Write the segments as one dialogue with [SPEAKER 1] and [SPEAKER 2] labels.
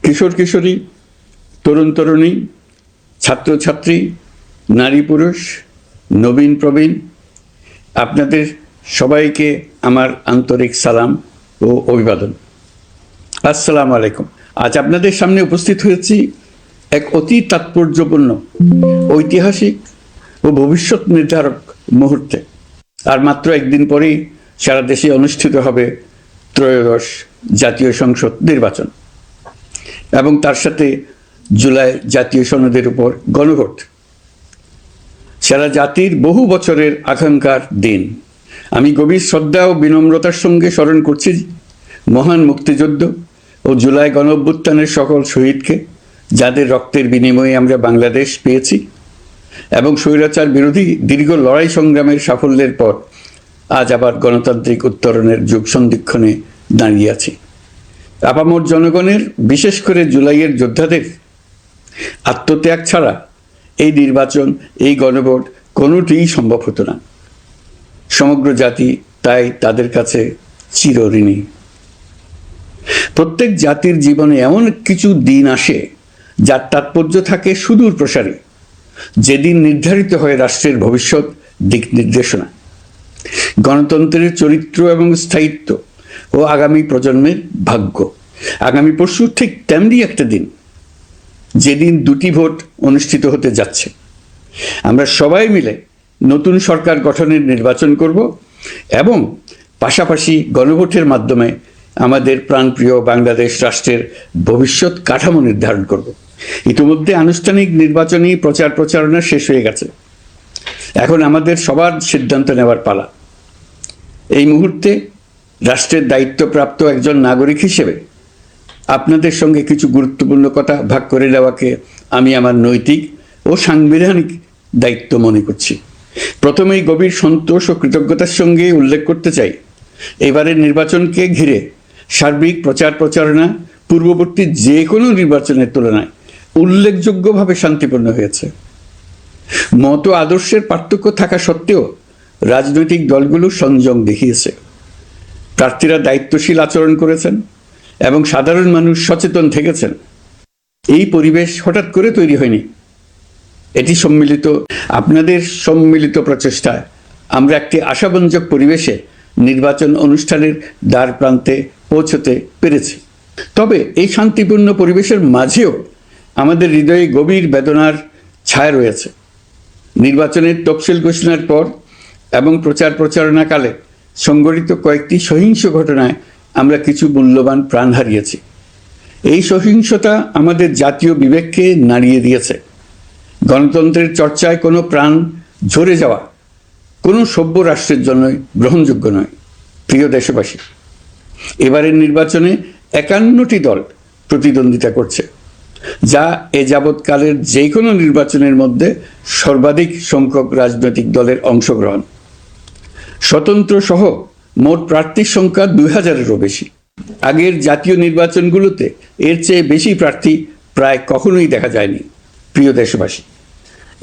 [SPEAKER 1] কিশোর কিশোরী, তরুণ তরুণী, ছাত্রছাত্রী, নারী পুরুষ, নবীন প্রবীণ, আপনাদের সবাইকে আমার আন্তরিক সালাম ও অভিবাদন। আসসালামু আলাইকুম। আজ আপনাদের সামনে উপস্থিত হয়েছি এক অতি তাৎপর্যপূর্ণ, ঐতিহাসিক ও ভবিষ্যৎ নির্ধারক মুহূর্তে। আর মাত্র একদিন পরেই সারা দেশে অনুষ্ঠিত হবে ত্রয়োদশ জাতীয় সংসদ নির্বাচন এবং তার সাথে জুলাই জাতীয় সনদের উপর গণভোট। সারা জাতির বহু বছরের আকাঙ্ক্ষার দিন। আমি গভীর শ্রদ্ধা ও বিনম্রতার সঙ্গে স্মরণ করছি মহান মুক্তিযুদ্ধ ও জুলাই গণঅভ্যুত্থানের সকল শহীদকে, যাদের রক্তের বিনিময়ে আমরা বাংলাদেশ পেয়েছি এবং স্বৈরাচার বিরোধী দীর্ঘ লড়াই সংগ্রামের সাফল্যের পর আজ আবার গণতান্ত্রিক উত্তরণের যুগ সন্ধিক্ষণে দাঁড়িয়ে আছি। আপামর জনগণের, বিশেষ করে জুলাইয়ের যোদ্ধাদের আত্মত্যাগ ছাড়া এই নির্বাচন, এই গণভোট কোনোটিই সম্ভব হতো না। সমগ্র জাতি তাই তাদের কাছে চিরঋণী। প্রত্যেক জাতির জীবনে এমন কিছু দিন আসে যার তাৎপর্য থাকে সুদূর প্রসারী, যেদিন নির্ধারিত হয় রাষ্ট্রের ভবিষ্যৎ দিক নির্দেশনা, গণতন্ত্রের চরিত্র এবং স্থায়িত্ব ও আগামী প্রজন্মের ভাগ্য। আগামী পরশু ঠিক তেমনি একটা দিন, যেদিন দুটি ভোট অনুষ্ঠিত হতে যাচ্ছে। আমরা সবাই মিলে নতুন সরকার গঠনের নির্বাচন করব এবং পাশাপাশি গণভোটের মাধ্যমে আমাদের প্রাণপ্রিয় বাংলাদেশ রাষ্ট্রের ভবিষ্যৎ কাঠামো নির্ধারণ করব। ইতিমধ্যে আনুষ্ঠানিক নির্বাচনী প্রচার প্রচারণা শেষ হয়ে গেছে। এখন আমাদের সবার সিদ্ধান্ত নেওয়ার পালা। এই মুহূর্তে রাষ্ট্রের দায়িত্বপ্রাপ্ত একজন নাগরিক হিসেবে আপনাদের সঙ্গে কিছু গুরুত্বপূর্ণ কথা ভাগ করে নেওয়াকে আমি আমার নৈতিক ও সাংবিধানিক দায়িত্ব মনে করছি। প্রথমেই গভীর সন্তোষ ও কৃতজ্ঞতার সঙ্গে উল্লেখ করতে চাই, এবারের নির্বাচনকে ঘিরে সার্বিক প্রচার প্রচারণা পূর্ববর্তী যে কোনো নির্বাচনের তুলনায় উল্লেখযোগ্যভাবে শান্তিপূর্ণ হয়েছে। মত আদর্শের পার্থক্য থাকা সত্ত্বেও রাজনৈতিক দলগুলো সংযম দেখিয়েছে। প্রার্থীরা দায়িত্বশীল আচরণ করেছেন এবং সাধারণ মানুষ সচেতন থেকেছেন। এই পরিবেশ হঠাৎ করে তৈরি হয়নি। এটি আপনাদের সম্মিলিত প্রচেষ্টায় আমরা একটি আশাব্যঞ্জক পরিবেশে নির্বাচন অনুষ্ঠানের দ্বার প্রান্তে পৌঁছতে পেরেছি। তবে এই শান্তিপূর্ণ পরিবেশের মাঝেও আমাদের হৃদয়ে গভীর বেদনার ছায়া রয়েছে। নির্বাচনের তফসিল ঘোষণার পর এবং প্রচার প্রচারণাকালে সংঘটিত কয়েকটি সহিংস ঘটনায় আমরা কিছু মূল্যবান প্রাণ হারিয়েছি। এই সহিংসতা আমাদের জাতীয় বিবেককে নাড়িয়ে দিয়েছে। গণতন্ত্রের চর্চায় কোনো প্রাণ ঝরে যাওয়া কোনো সভ্য রাষ্ট্রের জন্যই গ্রহণযোগ্য নয়। প্রিয় দেশবাসী, এবারের নির্বাচনে 51টি দল প্রতিদ্বন্দ্বিতা করছে, যা এ যাবৎকালের যে কোনো নির্বাচনের মধ্যে সর্বাধিক সংখ্যক রাজনৈতিক দলের অংশগ্রহণ। স্বতন্ত্র সহ মোট প্রার্থীর সংখ্যা 2000-এরও বেশি। আগের জাতীয় নির্বাচনগুলোতে এর চেয়ে বেশি প্রার্থী প্রায় কখনোই দেখা যায়নি। প্রিয় দেশবাসী,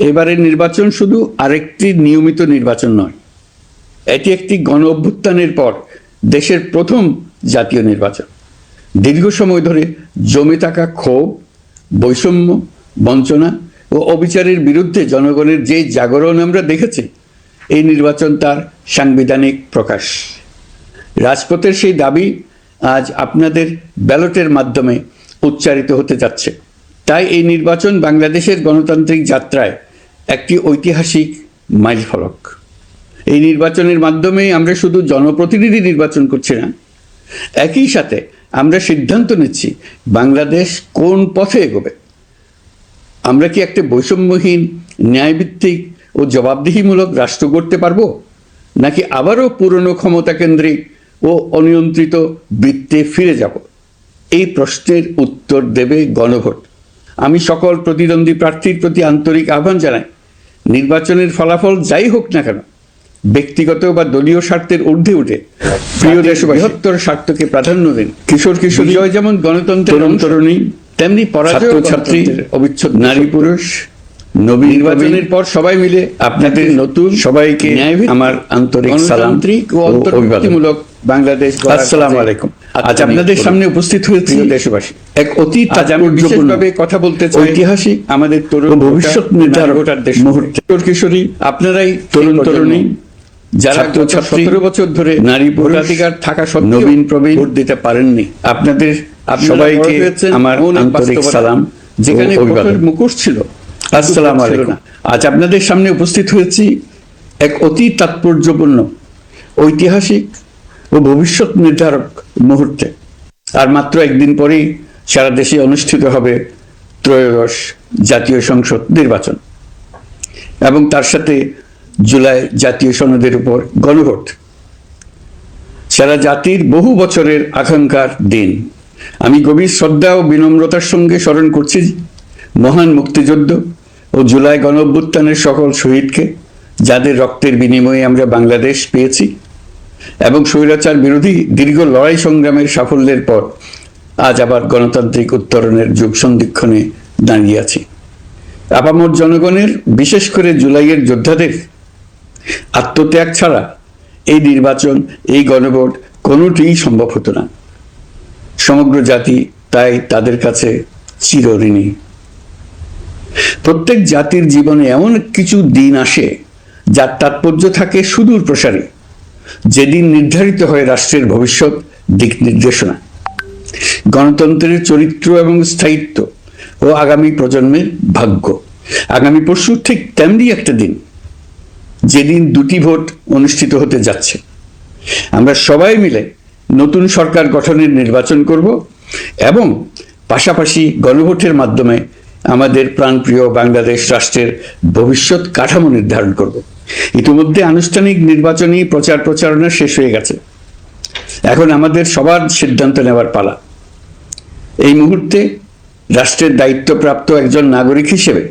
[SPEAKER 1] এবারের নির্বাচন শুধু আরেকটি নিয়মিত নির্বাচন নয়, এটি একটি গণ অভ্যুত্থানের পর দেশের প্রথম জাতীয় নির্বাচন। দীর্ঘ সময় ধরে জমে থাকা ক্ষোভ, বৈষম্য, বঞ্চনা ও অবিচারের বিরুদ্ধে জনগণের যে জাগরণ আমরা দেখেছি, এই নির্বাচন তার সাংবিধানিক প্রকাশ। রাজপথের সেই দাবি আজ আপনাদের ব্যালটের মাধ্যমে উচ্চারিত হতে যাচ্ছে। তাই এই নির্বাচন বাংলাদেশের গণতান্ত্রিক যাত্রায় একটি ঐতিহাসিক মাইলফলক। এই নির্বাচনের মাধ্যমে আমরা শুধু জনপ্রতিনিধি নির্বাচন করছি না, একই সাথে আমরা সিদ্ধান্ত নিচ্ছি বাংলাদেশ কোন পথে এগোবে। আমরা কি একটা বৈষম্যহীন, ন্যায়ভিত্তিক ও জবাবদিহিমূলক রাষ্ট্র গড়তে পারবো, নাকি আবারও পুরনো ক্ষমতা কেন্দ্রিক ও অনিয়ন্ত্রিত বৃত্তে ফিরে যাব? এই প্রশ্নের উত্তর দেবে গণভোট। আমি সকল প্রতিদ্বন্দ্বী প্রার্থীর প্রতি আন্তরিক আহ্বান জানাই, নির্বাচনের ফলাফল যাই হোক না কেন, ব্যক্তিগত বা দলীয় স্বার্থের ঊর্ধ্বে উঠে প্রিয় দেশ বৃহত্তর স্বার্থকে প্রাধান্য দিন। কিশোর কিশোরী যেমন গণতন্ত্রের তরুণী, তেমনি ছাত্রছাত্রী, অবিচ্ছেদ্য নারী পুরুষ, নবীন নির্বাচনের পর সবাই মিলে আপনাদের নতুন সবাইকে আমার আন্তরিক সালাম ও অভিবাদনমূলক বাংলাদেশ। আসসালামু আলাইকুম। আজ আপনাদের সামনে উপস্থিত হয়েছে দেশবাসী এক অতি তাৎপর্যপূর্ণভাবে কথা বলতে চাই ঐতিহাসিক আমাদের তরুণ ভবিষ্যৎ নির্ধারক মুহূর্তে কিশোরী আপনারাই তরুণ তরুণী যারা 17 বছর ধরে নারী ভোটাধিকার থাকা সত্ত্বেও নবীন প্রবীণ ভোট দিতে পারেননি আপনাদের সবাইকে আমার আন্তরিক সালাম। যেখানে ভোটের মুখোশ ছিল, আসসালামু আলাইকুম। আজ আপনাদের সামনে উপস্থিত হয়েছি এক অতি তাৎপর্যপূর্ণ ঐতিহাসিক ও ভবিষ্যৎ নির্ধারক মুহূর্তে। আর মাত্র একদিন পরেই সারা দেশে অনুষ্ঠিত হবে ত্রয়োদশ জাতীয় সংসদ নির্বাচন এবং তার সাথে জুলাই জাতীয় সনদের উপর গণভোট। সারা জাতির বহু বছরের আকাঙ্ক্ষার দিন। আমি গভীর শ্রদ্ধা ও বিনম্রতার সঙ্গে স্মরণ করছি মহান মুক্তিযুদ্ধ ও জুলাই গণঅভ্যুত্থানের সকল শহীদকে, যাদের রক্তের বিনিময়ে আমরা বাংলাদেশ পেয়েছি এবং স্বৈরাচার বিরোধী দীর্ঘ লড়াই সংগ্রামের সাফল্যের পর আজ আবার গণতান্ত্রিক উত্তরণের যুগ সন্ধিক্ষণে দাঁড়িয়ে আছি। আপামর জনগণের, বিশেষ করে জুলাইয়ের যোদ্ধাদের আত্মত্যাগ ছাড়া এই নির্বাচন, এই গণভোট কোনোটিই সম্ভব হতো না। সমগ্র জাতি তাই তাদের কাছে চিরঋণী। প্রত্যেক জাতির জীবনে এমন কিছু দিন আসে যার তাৎপর্য থাকে সুদূর প্রসারী, যেদিন নির্ধারিত হয় রাষ্ট্রের ভবিষ্যৎ দিক নির্দেশনা, গণতন্ত্রের চরিত্র এবং স্থায়িত্ব ও আগামী প্রজন্মের ভাগ্য। আগামী পরশু ঠিক তেমনি একটা দিন, যেদিন দুটি ভোট অনুষ্ঠিত হতে যাচ্ছে। আমরা সবাই মিলে নতুন সরকার গঠনের নির্বাচন করব এবং পাশাপাশি গণভোটের মাধ্যমে আমাদের প্রাণপ্রিয় বাংলাদেশ রাষ্ট্রের ভবিষ্যৎ কাঠামো নির্ধারণ করব। ইতিমধ্যে আনুষ্ঠানিক নির্বাচনী প্রচার প্রচারণা শেষ হয়ে গেছে। এখন আমাদের সবার সিদ্ধান্ত নেওয়ার পালা। এই মুহূর্তে রাষ্ট্রের দায়িত্বপ্রাপ্ত একজন নাগরিক হিসেবে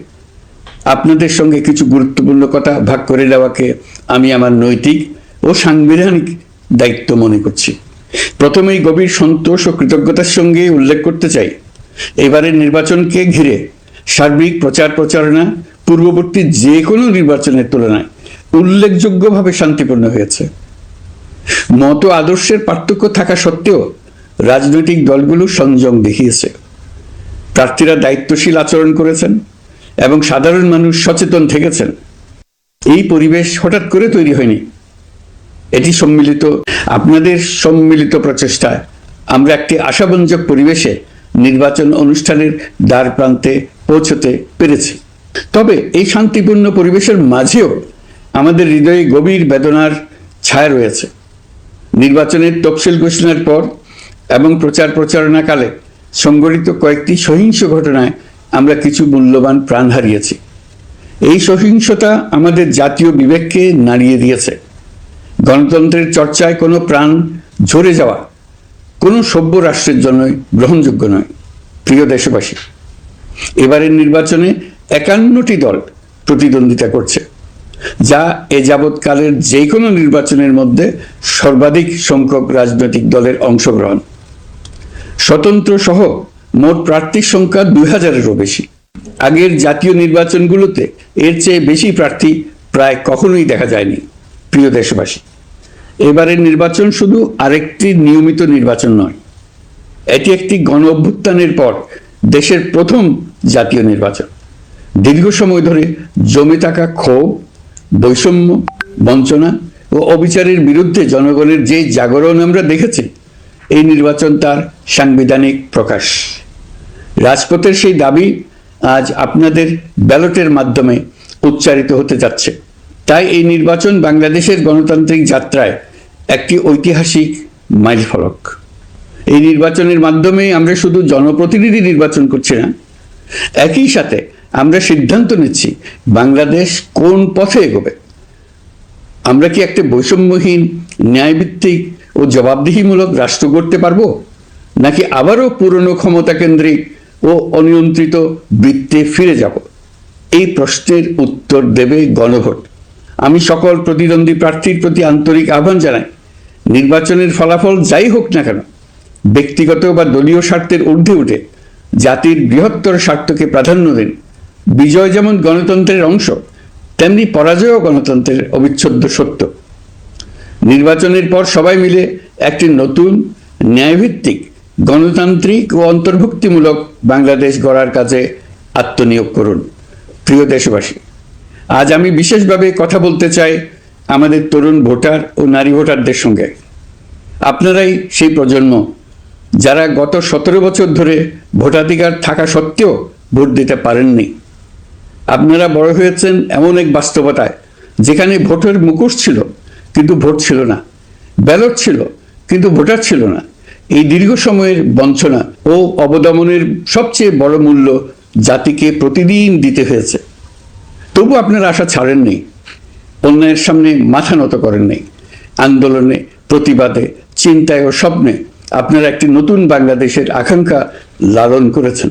[SPEAKER 1] আপনাদের সঙ্গে কিছু গুরুত্বপূর্ণ কথা ভাগ করে দেওয়াকে আমি আমার নৈতিক ও সাংবিধানিক দায়িত্ব মনে করছি। প্রথমেই গভীর সন্তোষ ও কৃতজ্ঞতার সঙ্গে উল্লেখ করতে চাই, এবারের নির্বাচনকে ঘিরে সার্বিক প্রচার প্রচারণা পূর্ববর্তী যে কোনো নির্বাচনের তুলনায় উল্লেখযোগ্যভাবে শান্তিপূর্ণ হয়েছে। মত আদর্শের পার্থক্য থাকা সত্ত্বেও রাজনৈতিক দলগুলো সংযম দেখিয়েছে, প্রার্থীরা দায়িত্বশীল আচরণ করেছেন এবং সাধারণ মানুষ সচেতন থেকেছেন। এই পরিবেশ হঠাৎ করে তৈরি হয়নি, এটি আপনাদের সম্মিলিত প্রচেষ্টায় আমরা একটি আশাব্যঞ্জক পরিবেশে নির্বাচন অনুষ্ঠানের দ্বার প্রান্তে পৌঁছতে পেরেছি। তবে এই শান্তিপূর্ণ পরিবেশের মাঝেও আমাদের হৃদয়ে গভীর বেদনার ছায়া রয়েছে। নির্বাচনের তফসিল ঘোষণার পর এবং প্রচার প্রচারণাকালে সংঘটিত কয়েকটি সহিংস ঘটনায় আমরা কিছু মূল্যবান প্রাণ হারিয়েছি। এই সহিংসতা আমাদের জাতীয় বিবেককে নাড়িয়ে দিয়েছে। গণতন্ত্রের চর্চায় কোনো প্রাণ ঝরে যাওয়া কোনো সভ্য রাষ্ট্রের জন্যই গ্রহণযোগ্য নয়। প্রিয় দেশবাসী, এবারের নির্বাচনে 51টি দল প্রতিদ্বন্দ্বিতা করছে, যা এ যাবৎকালের যে কোনো নির্বাচনের মধ্যে সর্বাধিক সংখ্যক রাজনৈতিক দলের অংশগ্রহণ। স্বতন্ত্র সহ মোট প্রার্থীর সংখ্যা 2000-এরও বেশি। আগের জাতীয় নির্বাচনগুলোতে এর চেয়ে বেশি প্রার্থী প্রায় কখনোই দেখা যায়নি। প্রিয় দেশবাসী, এবারের নির্বাচন শুধু আরেকটি নিয়মিত নির্বাচন নয়, এটি একটি গণ অভ্যুত্থানের পর দেশের প্রথম জাতীয় নির্বাচন। দীর্ঘ সময় ধরে জমে থাকা ক্ষোভ, বৈষম্য, বঞ্চনা ও অবিচারের বিরুদ্ধে জনগণের যে জাগরণ আমরা দেখেছি, এই নির্বাচন তার সাংবিধানিক প্রকাশ। রাজপথের সেই দাবি আজ আপনাদের ব্যালটের মাধ্যমে উচ্চারিত হতে যাচ্ছে। তাই এই নির্বাচন বাংলাদেশের গণতান্ত্রিক যাত্রায় একটি ঐতিহাসিক মাইলফলক। এই নির্বাচনের মাধ্যমে আমরা শুধু জনপ্রতিনিধি নির্বাচন করছি না, একই সাথে আমরা সিদ্ধান্ত নিচ্ছি বাংলাদেশ কোন পথে এগোবে। আমরা কি একটা বৈষম্যহীন, ন্যায়ভিত্তিক ও জবাবদিহিমূলক রাষ্ট্র গড়তে পারবো, নাকি আবারও পুরনো ক্ষমতা কেন্দ্রিক ও অনিয়ন্ত্রিত বৃত্তে ফিরে যাব? এই প্রশ্নের উত্তর দেবে গণভোট। আমি সকল প্রতিদ্বন্দ্বী প্রার্থীর প্রতি আন্তরিক আহ্বান জানাই, নির্বাচনের ফলাফল যাই হোক না কেন, ব্যক্তিগত বা দলীয় স্বার্থের ঊর্ধ্বে উঠে জাতির বৃহত্তর স্বার্থকে প্রাধান্য দিন। বিজয় যেমন গণতন্ত্রের অংশ, তেমনি পরাজয়ও গণতন্ত্রের অবিচ্ছেদ্য সত্য। নির্বাচনের পর সবাই মিলে একটি নতুন ন্যায়ভিত্তিক, গণতান্ত্রিক ও অন্তর্ভুক্তিমূলক বাংলাদেশ গড়ার কাজে আত্মনিয়োগ করুন। প্রিয় দেশবাসী, আজ আমি বিশেষভাবে কথা বলতে চাই আমাদের তরুণ ভোটার ও নারী ভোটারদের সঙ্গে। আপনারাই সেই প্রজন্ম যারা গত 17 বছর ধরে ভোটাধিকার থাকা সত্ত্বেও ভোট দিতে পারেননি। আপনারা বড় হয়েছেন এমন এক বাস্তবতায় যেখানে ভোটের মুখোশ ছিল কিন্তু ভোট ছিল না, ব্যালট ছিল কিন্তু ভোটার ছিল না। এই দীর্ঘ সময়ের বঞ্চনা ও অবদমনের সবচেয়ে বড় মূল্য জাতিকে প্রতিদিন দিতে হয়েছে। তবু আপনারা আশা ছাড়েননি, অন্যায়ের সামনে মাথা নত করেননি। আন্দোলনে, প্রতিবাদে, চিন্তায় ও স্বপ্নে আপনারা একটি নতুন বাংলাদেশের আকাঙ্ক্ষা লালন করেছেন।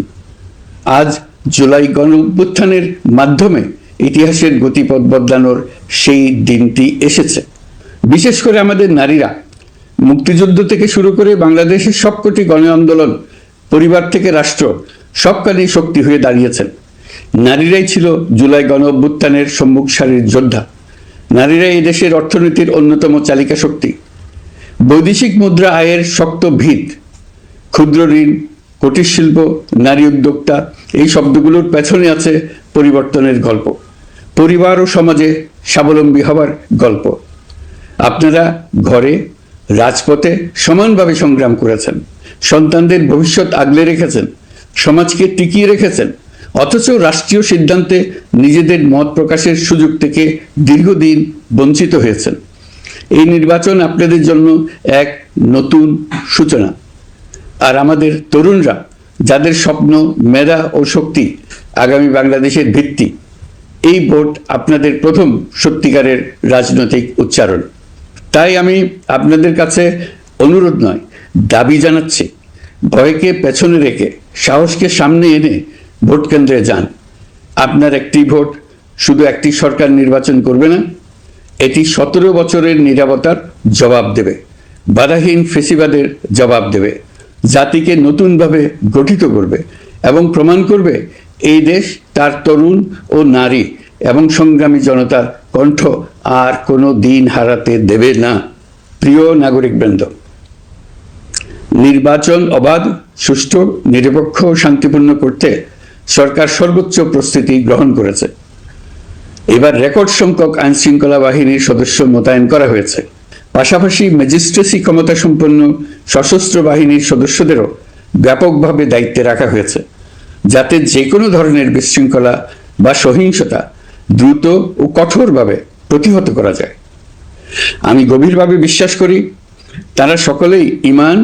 [SPEAKER 1] আজ জুলাই গণঅভ্যুত্থানের মাধ্যমে ইতিহাসের গতিপথ বদলানোর সেই দিনটি এসেছে। বিশেষ করে আমাদের নারীরা মুক্তিযুদ্ধ থেকে শুরু করে বাংলাদেশের সবকটি গণ আন্দোলন, পরিবার থেকে রাষ্ট্র, সবখানেই শক্তি হয়ে দাঁড়িয়েছেন। নারীরাই ছিল জুলাই গণঅভ্যুত্থানের সম্মুখ সারির যোদ্ধা। নারীরাই এই দেশের অর্থনীতির অন্যতম চালিকা শক্তি। বৈদেশিক মুদ্রা আয়ের শক্ত ভিত, ক্ষুদ্র ঋণ, কুটির শিল্প, নারী উদ্যোক্তা, এই শব্দগুলোর পেছনে আছে পরিবর্তনের গল্প, পরিবার ও সমাজে স্বাবলম্বী হবার গল্প। আপনারা ঘরে, রাজপথে সমানভাবে সংগ্রাম করেছেন, সন্তানদের ভবিষ্যৎ আগলে রেখেছেন, সমাজকে টিকিয়ে রেখেছেন, অথচ রাষ্ট্রীয় সিদ্ধান্তে নিজেদের মত প্রকাশের সুযোগ থেকে দীর্ঘদিন বঞ্চিত হয়েছেন। এই নির্বাচন আপনাদের জন্য এক নতুন সূচনা। আর আমাদের তরুণরা, যাদের স্বপ্ন, মেধা ও শক্তি আগামী বাংলাদেশের ভিত্তি, এই ভোট আপনাদের প্রথম সত্যিকারের রাজনৈতিক উচ্চারণ। তাই আমি আপনাদের কাছে অনুরোধ নয়, দাবি জানাচ্ছি, ভয়কে পেছনে রেখে সাহসকে সামনে এনে ভোট কেন্দ্রে যান। আপনার একটি ভোট শুধু একটি সরকার নির্বাচন করবে না, এটি 17 বছরের নীরবতার জবাব দেবে, বাধাহীন ফেসিবাদের জবাব দেবে, জাতিকে নতুনভাবে গঠিত করবে এবং প্রমাণ করবে এই দেশ তার তরুণ ও নারী এবং সংগ্রামী জনতার কণ্ঠ আর কোনো দিন হারাতে দেবে না। প্রিয় নাগরিকবৃন্দ, নির্বাচন অবাধ, সুষ্ঠু, নিরপেক্ষ ও শান্তিপূর্ণ করতে সরকার সর্বোচ্চ প্রস্তুতি গ্রহণ করেছে। এবার রেকর্ড সংখ্যক আইন শৃঙ্খলা বাহিনীর সদস্য মোতায়েন করা হয়েছে। পাশাপাশি ম্যাজিস্ট্রেসি ক্ষমতা সম্পন্ন সশস্ত্র বাহিনীর সদস্যদেরও ব্যাপকভাবে দায়িত্বে রাখা হয়েছে, যাতে যে কোনো ধরনের বিশৃঙ্খলা বা সহিংসতা দ্রুত ও কঠোরভাবে প্রতিহত করা যায়। আমি গভীরভাবে বিশ্বাস করি তারা সকলেই ঈমান,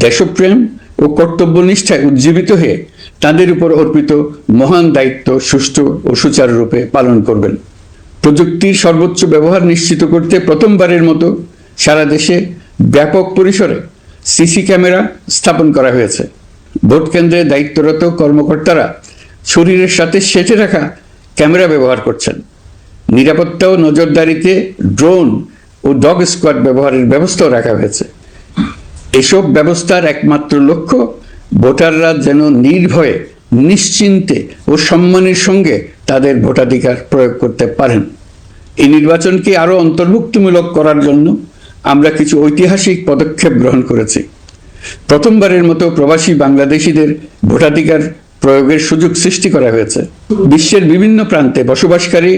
[SPEAKER 1] দেশপ্রেম ও কর্তব্যনিষ্ঠায় উজ্জীবিত হয়ে তাদের উপর অর্পিত মহান দায়িত্ব সুষ্ঠু ও সুচারুরূপে পালন করবেন। প্রযুক্তির সর্বোচ্চ ব্যবহার নিশ্চিত করতে প্রথমবারের মতো সারা দেশে ব্যাপক পরিসরে সিসি ক্যামেরা স্থাপন করা হয়েছে। ভোট কেন্দ্রে দায়িত্বরত কর্মকর্তারা শরীরের সাথে সেটে রাখা ক্যামেরা ব্যবহার করছেন। নিরাপত্তা ও নজরদারিতে ড্রোন ও ডগ স্কোয়াড ব্যবহারের ব্যবস্থাও রাখা হয়েছে। এসব ব্যবস্থার একমাত্র লক্ষ্য ভোটাররা যেন নির্ভয়ে, নিশ্চিন্তে ও সম্মানের সঙ্গে তাদের ভোটাধিকার প্রয়োগ করতে পারেন। এই নির্বাচনকে আরও অন্তর্ভুক্তিমূলক করার জন্য আমরা কিছু ঐতিহাসিক পদক্ষেপ গ্রহণ করেছি। প্রথমবারের মতো প্রবাসী বাংলাদেশিদের ভোটাধিকার প্রয়োগের সুযোগ সৃষ্টি করা হয়েছে। বিশ্বের বিভিন্ন প্রান্তে বসবাসকারী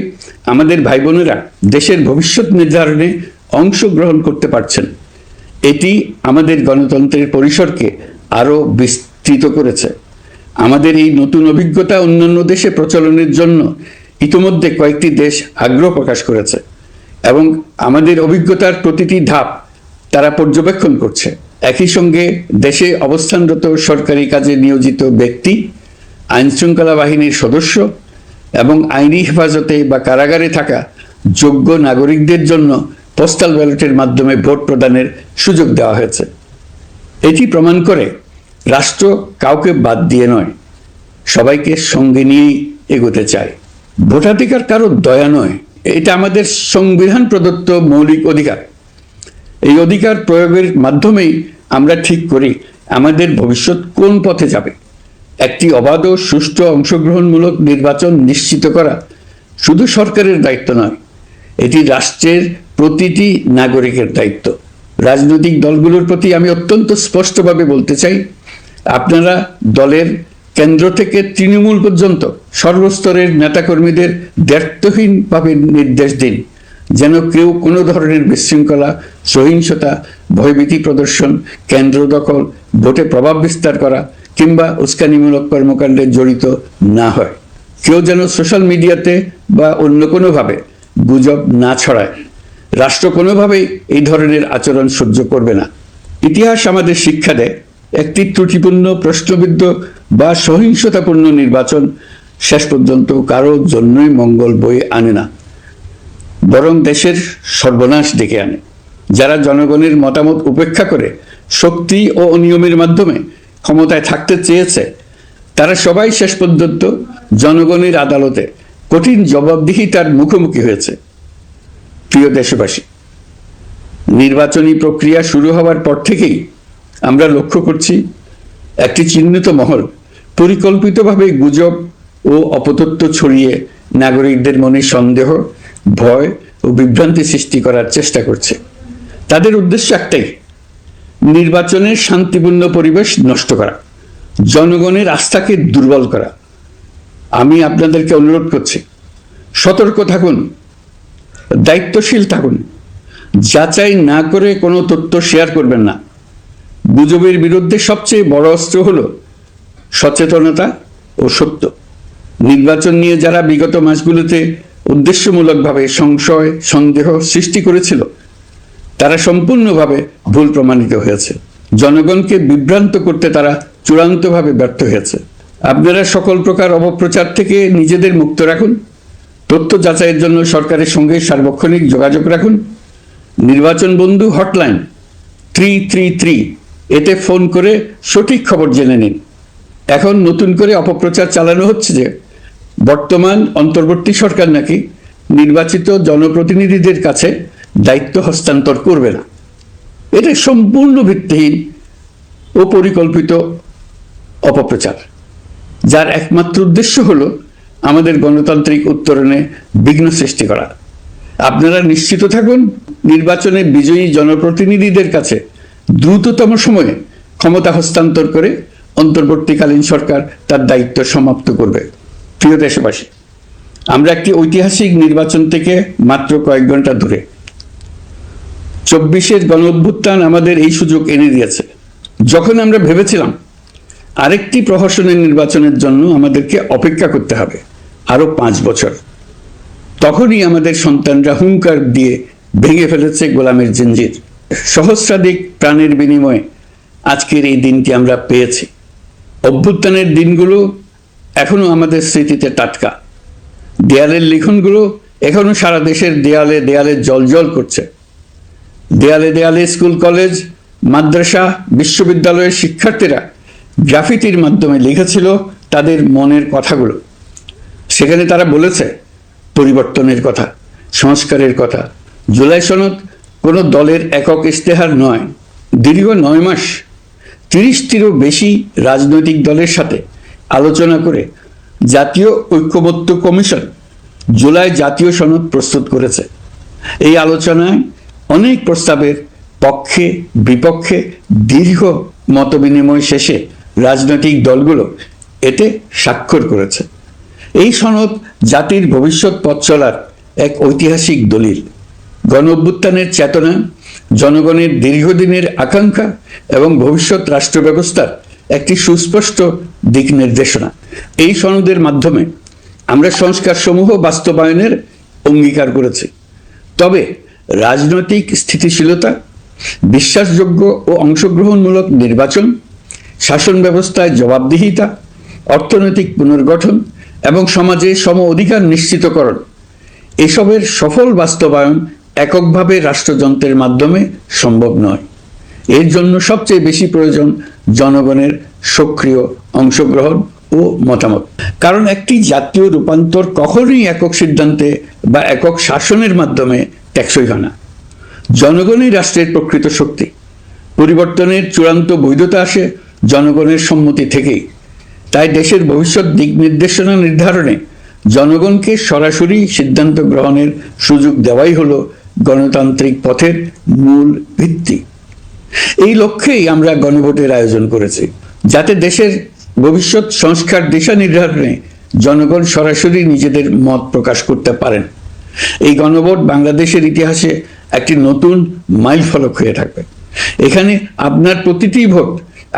[SPEAKER 1] আমাদের ভাই বোনেরা দেশের ভবিষ্যৎ নির্ধারণে অংশগ্রহণ করতে পারছেন। এটি আমাদের গণতন্ত্রের পরিসরকে আরও বিস্তৃত করেছে। আমাদের এই নতুন অভিজ্ঞতা অন্যান্য দেশে প্রচলনের জন্য ইতিমধ্যে কয়েকটি দেশ আগ্রহ প্রকাশ করেছে এবং আমাদের অভিজ্ঞতার প্রতিটি ধাপ তারা পর্যবেক্ষণ করছে। একই সঙ্গে দেশে অবস্থানরত সরকারি কাজে নিয়োজিত ব্যক্তি, আইনশৃঙ্খলা বাহিনীর সদস্য এবং আইনি হেফাজতে বা কারাগারে থাকা যোগ্য নাগরিকদের জন্য পোস্টাল ব্যালটের মাধ্যমে ভোট প্রদানের সুযোগ দেওয়া হয়েছে। এটি প্রমাণ করে রাষ্ট্র কাউকে বাদ দিয়ে নয়, সবাইকে সঙ্গে নিয়েই এগোতে চায়। ভোটাধিকার কারো দয়া নয়, এটা আমাদের সংবিধান প্রদত্ত মৌলিক অধিকার। এই অধিকার প্রয়োগের মাধ্যমেই আমরা ঠিক করি আমাদের ভবিষ্যৎ কোন পথে যাবে। একটি অবাধ ও সুষ্ঠু অংশগ্রহণমূলক নির্বাচন নিশ্চিত করা শুধু সরকারের দায়িত্ব নয়, এটি রাষ্ট্রের প্রতিটি নাগরিকের দায়িত্ব। রাজনৈতিক দলগুলোর প্রতি আমি অত্যন্ত স্পষ্টভাবে বলতে চাই, আপনারা দলের কেন্দ্র থেকে তৃণমূল পর্যন্ত সর্বস্তরের নেতাকর্মীদের দ্ব্যর্থহীনভাবে নির্দেশ দিন যেন কেউ কোনো ধরনের বিশৃঙ্খলা, সহিংসতা, ভয়ভীতি প্রদর্শন, কেন্দ্র দখল, ভোটে প্রভাব বিস্তার করা কিংবা উস্কানিমূলক কর্মকাণ্ডে জড়িত না হয়। কেউ যেন সোশ্যাল মিডিয়াতে বা অন্য কোনোভাবে গুজব না ছড়ায়। রাষ্ট্র কোনোভাবেই এই ধরনের আচরণ সহ্য করবে না। ইতিহাস আমাদের শিক্ষা দেয়, একটি ত্রুটিপূর্ণ, প্রশ্নবিদ্ধ বা সহিংসতাপূর্ণ নির্বাচন শেষ পর্যন্ত কারো জন্যই মঙ্গল বয়ে আনে না, বরং দেশের সর্বনাশ ডেকে আনে। যারা জনগণের মতামত উপেক্ষা করে শক্তি ও অনিয়মের মাধ্যমে ক্ষমতায় থাকতে চেয়েছে, তারা সবাই শেষ পর্যন্ত জনগণের আদালতে কঠিন জবাবদিহিতার মুখোমুখি হয়েছে। প্রিয় দেশবাসী, নির্বাচনী প্রক্রিয়া শুরু হওয়ার পর থেকেই আমরা লক্ষ্য করছি একটি চিহ্নিত মহল পরিকল্পিতভাবে গুজব ও অপতথ্য ছড়িয়ে নাগরিকদের মনে সন্দেহ, ভয় ও বিভ্রান্তি সৃষ্টি করার চেষ্টা করছে। তাদের উদ্দেশ্য একটাই, নির্বাচনের শান্তিপূর্ণ পরিবেশ নষ্ট করা, জনগণের আস্থাকে দুর্বল করা। আমি আপনাদেরকে অনুরোধ করছি, সতর্ক থাকুন, দায়িত্বশীল থাকুন, যাচাই না করে কোনো তথ্য শেয়ার করবেন না। গুজবের বিরুদ্ধে সবচেয়ে বড় অস্ত্র হলো সচেতনতা ও সত্য। নির্বাচন নিয়ে যারা বিগত মাসগুলোতে উদ্দেশ্যমূলকভাবে সংশয়, সন্দেহ সৃষ্টি করেছিল, তারা সম্পূর্ণভাবে ভুল প্রমাণিত হয়েছে। জনগণকে বিভ্রান্ত করতে তারা চূড়ান্তভাবে ব্যর্থ হয়েছে। আপনারা সকল প্রকার অপপ্রচার থেকে নিজেদের মুক্ত রাখুন। তথ্য যাচাইয়ের জন্য সরকারের সঙ্গে সার্বক্ষণিক যোগাযোগ রাখুন। নির্বাচন বন্ধু হটলাইন 333 এতে ফোন করে সঠিক খবর জেনে নিন। এখন নতুন করে অপপ্রচার চালানো হচ্ছে যে বর্তমান অন্তর্বর্তী সরকার নাকি নির্বাচিত জনপ্রতিনিধিদের কাছে দায়িত্ব হস্তান্তর করবে না। এটা সম্পূর্ণ ভিত্তিহীন ও পরিকল্পিত অপপ্রচার, যার একমাত্র উদ্দেশ্য হলো আমাদের গণতান্ত্রিক উত্তরণে বিঘ্ন সৃষ্টি করা। আপনারা নিশ্চিত থাকুন, নির্বাচনে বিজয়ী জনপ্রতিনিধিদের কাছে দ্রুততম সময়ে ক্ষমতা হস্তান্তর করে অন্তর্বর্তীকালীন সরকার তার দায়িত্ব সমাপ্ত করবে। প্রিয় দেশবাসী, আমরা একটি ঐতিহাসিক নির্বাচন থেকে মাত্র কয়েক ঘন্টা দূরে। 24-এর গণঅভ্যুত্থান আমাদের এই সুযোগ এনে দিয়েছে। যখন আমরা ভেবেছিলাম আরেকটি প্রহসনের নির্বাচনের জন্য আমাদেরকে অপেক্ষা করতে হবে আরো 5 বছর, তখনই আমাদের সন্তানরা হুঙ্কার দিয়ে ভেঙে ফেলেছে গোলামের জঞ্জির। সহস্রাধিক প্রাণের বিনিময়ে আজকের এই দিনটি আমরা পেয়েছি। অভ্যুত্থানের দিনগুলো এখনো আমাদের স্মৃতিতে টাটকা। দেয়ালের লিখনগুলো এখনো সারা দেশের দেয়ালে দেয়ালে জলজল করছে। দেয়ালে দেয়ালে স্কুল, কলেজ, মাদ্রাসা, বিশ্ববিদ্যালয়ের শিক্ষার্থীরা গ্রাফিতির মাধ্যমে লিখেছিল তাদের মনের কথাগুলো। সেখানে তারা বলেছে পরিবর্তনের কথা, সংস্কারের কথা। জুলাই সনদ কোনো দলের একক ইশতেহার নয়। দীর্ঘ 9 মাস 30টিরও বেশি রাজনৈতিক দলের সাথে আলোচনা করে জাতীয় ঐক্যমত্য কমিশন জুলাই জাতীয় সনদ প্রস্তুত করেছে। এই আলোচনায় অনেক প্রস্তাবের পক্ষে বিপক্ষে দীর্ঘ মতবিনিময় শেষে রাজনৈতিক দলগুলো এতে স্বাক্ষর করেছে। এই সনদ জাতির ভবিষ্যৎ পথ চলার এক ঐতিহাসিক দলিল, গণঅভ্যুত্থানের চেতনা, জনগণের দীর্ঘদিনের আকাঙ্ক্ষা এবং ভবিষ্যৎ রাষ্ট্র ব্যবস্থার একটি সুস্পষ্ট দিক নির্দেশনা। এই সনদের মাধ্যমে আমরা সংস্কার সমূহ বাস্তবায়নের অঙ্গীকার করেছি। তবে রাজনৈতিক স্থিতিশীলতা, বিশ্বাসযোগ্য ও অংশগ্রহণমূলক নির্বাচন, শাসন ব্যবস্থায় জবাবদিহিতা, অর্থনৈতিক পুনর্গঠন এবং সমাজে সম অধিকার নিশ্চিতকরণ, এসবের সফল বাস্তবায়ন এককভাবে রাষ্ট্রযন্ত্রের মাধ্যমে সম্ভব নয়। এর জন্য সবচেয়ে বেশি প্রয়োজন জনগণের সক্রিয় অংশগ্রহণ ও মতামত। কারণ একটি জাতীয় রূপান্তর কখনোই একক সিদ্ধান্তে বা একক শাসনের মাধ্যমে টেকসই হয় না। জনগণই রাষ্ট্রের প্রকৃত শক্তি। পরিবর্তনের চূড়ান্ত বৈধতা আসে জনগণের সম্মতি থেকেই। তাই দেশের ভবিষ্যৎ দিক নির্দেশনা নির্ধারণে জনগণকে সরাসরি সিদ্ধান্ত গ্রহণের সুযোগ দেওয়াই হলো গণতান্ত্রিক পথের মূল ভিত্তি। এই লক্ষ্যেই আমরা গণভোটের আয়োজন করেছি, যাতে দেশের ভবিষ্যৎ সংস্কার দিশা নির্ধারণে জনগণ সরাসরি নিজেদের মত প্রকাশ করতে পারেন। এই গণভোট বাংলাদেশের ইতিহাসে একটি নতুন মাইলফলক হয়ে থাকবে। এখানে আপনার প্রতিটি ভোট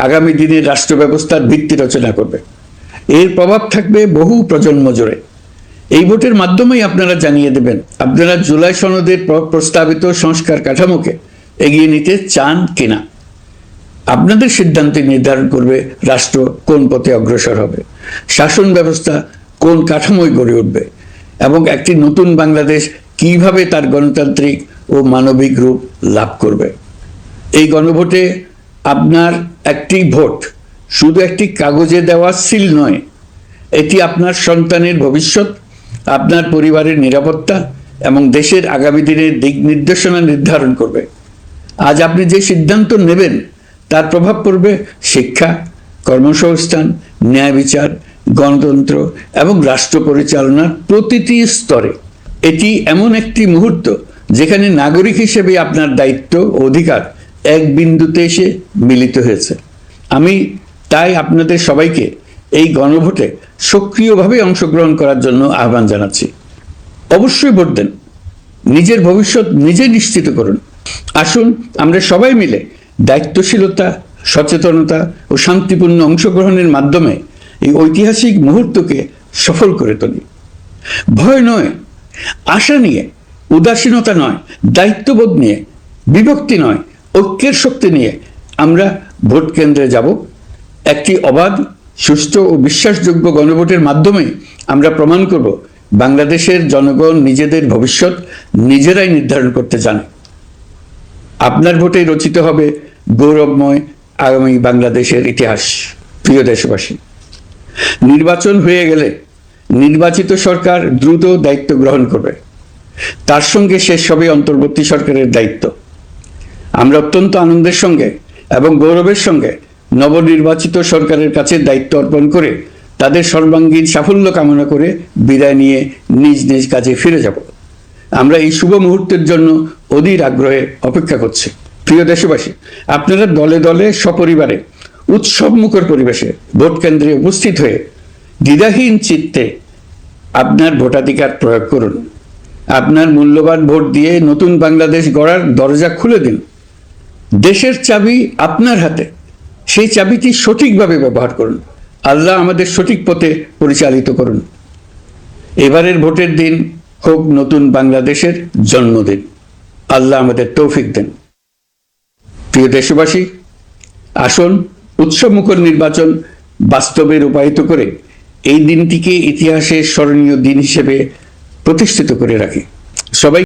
[SPEAKER 1] আগামী দিনের রাষ্ট্র ব্যবস্থার ভিত্তি রচনা করবে। এর প্রভাব থাকবে বহু প্রজন্ম জুড়ে। এই ভোটের মাধ্যমেই আপনারা জানিয়ে দেবেন আপনারা জুলাই সনদের প্রস্তাবিত সংস্কার কাঠামোকে এগিয়ে নিতে চান কিনা। আপনাদের সিদ্ধান্তে নির্ধারণ করবে রাষ্ট্র কোন পথে অগ্রসর হবে, শাসন ব্যবস্থা কোন কাঠামোয় গড়ে উঠবে এবং একটি নতুন বাংলাদেশ কিভাবে তার গণতান্ত্রিক ও মানবিক রূপ লাভ করবে। এই গণভোটে আপনার একটি ভোট শুধু একটি কাগজে দেওয়া সিল নয়, এটি আপনার সন্তানের ভবিষ্যৎ, আপনার পরিবারের নিরাপত্তা এবং দেশের আগামী দিনের দিক নির্দেশনা নির্ধারণ করবে। আজ আপনি যে সিদ্ধান্ত নেবেন তার প্রভাব পড়বে শিক্ষা, কর্মসংস্থান, ন্যায় বিচার, গণতন্ত্র এবং রাষ্ট্র পরিচালনার প্রতিটি স্তরে। এটি এমন একটি মুহূর্ত যেখানে নাগরিক হিসেবে আপনার দায়িত্ব ও অধিকার এক বিন্দুতে এসে মিলিত হয়েছে। আমি তাই আপনাদের সবাইকে এই গণভোটে সক্রিয়ভাবে অংশগ্রহণ করার জন্য আহ্বান জানাচ্ছি। অবশ্যই ভোট দেন, নিজের ভবিষ্যৎ নিজে নিশ্চিত করুন। আসুন আমরা সবাই মিলে দায়িত্বশীলতা, সচেতনতা ও শান্তিপূর্ণ অংশগ্রহণের মাধ্যমে এই ঐতিহাসিক মুহূর্তকে সফল করে তুলি। ভয় নয়, আশা নিয়ে, উদাসীনতা নয়, দায়িত্ববোধ নিয়ে, বিভক্তি নয়, ঐক্যের শক্তি নিয়ে আমরা ভোট কেন্দ্রে যাব। একটি অবাধ, সুষ্ঠু ও বিশ্বাসযোগ্য গণভোটের মাধ্যমে আমরা প্রমাণ করব বাংলাদেশের জনগণ নিজেদের ভবিষ্যৎ নিজেরাই নির্ধারণ করতে জানে। আপনার ভোটে রচিত হবে গৌরবময় আগামী বাংলাদেশের ইতিহাস। প্রিয় দেশবাসী, নির্বাচন হয়ে গেলে নির্বাচিত সরকার দ্রুত দায়িত্ব গ্রহণ করবে। তার সঙ্গে শেষ হবে অন্তর্বর্তী সরকারের দায়িত্ব। আমরা অত্যন্ত আনন্দের সঙ্গে এবং গৌরবের সঙ্গে নবনির্বাচিত সরকারের কাছে দায়িত্ব অর্পণ করে তাদের সর্বাঙ্গীন সাফল্য কামনা করে বিদায় নিয়ে নিজ নিজ কাজে ফিরে যাব। আমরা এই শুভ মুহূর্তের জন্য অধীর আগ্রহে অপেক্ষা করছি। প্রিয় দেশবাসী, আপনারা দলে দলে সপরিবারে উৎসবমুখর পরিবেশে ভোট কেন্দ্রে উপস্থিত হয়ে দ্বিধাহীন চিত্তে আপনার ভোটাধিকার প্রয়োগ করুন। আপনার মূল্যবান ভোট দিয়ে নতুন বাংলাদেশ গড়ার দরজা খুলে দিন। দেশের চাবি আপনার হাতে, সেই চাবিটি সঠিকভাবে ব্যবহার করুন। আল্লাহ আমাদের সঠিক পথে পরিচালিত করুন। এবারের ভোটের দিন হোক নতুন বাংলাদেশের জন্মদিন। আল্লাহ আমাদের তৌফিক দেন। প্রিয় দেশবাসী, আসুন উৎসবমুখর নির্বাচন বাস্তবে রূপায়িত করে এই দিনটিকে ইতিহাসের স্মরণীয় দিন হিসেবে প্রতিষ্ঠিত করে রাখি। সবাই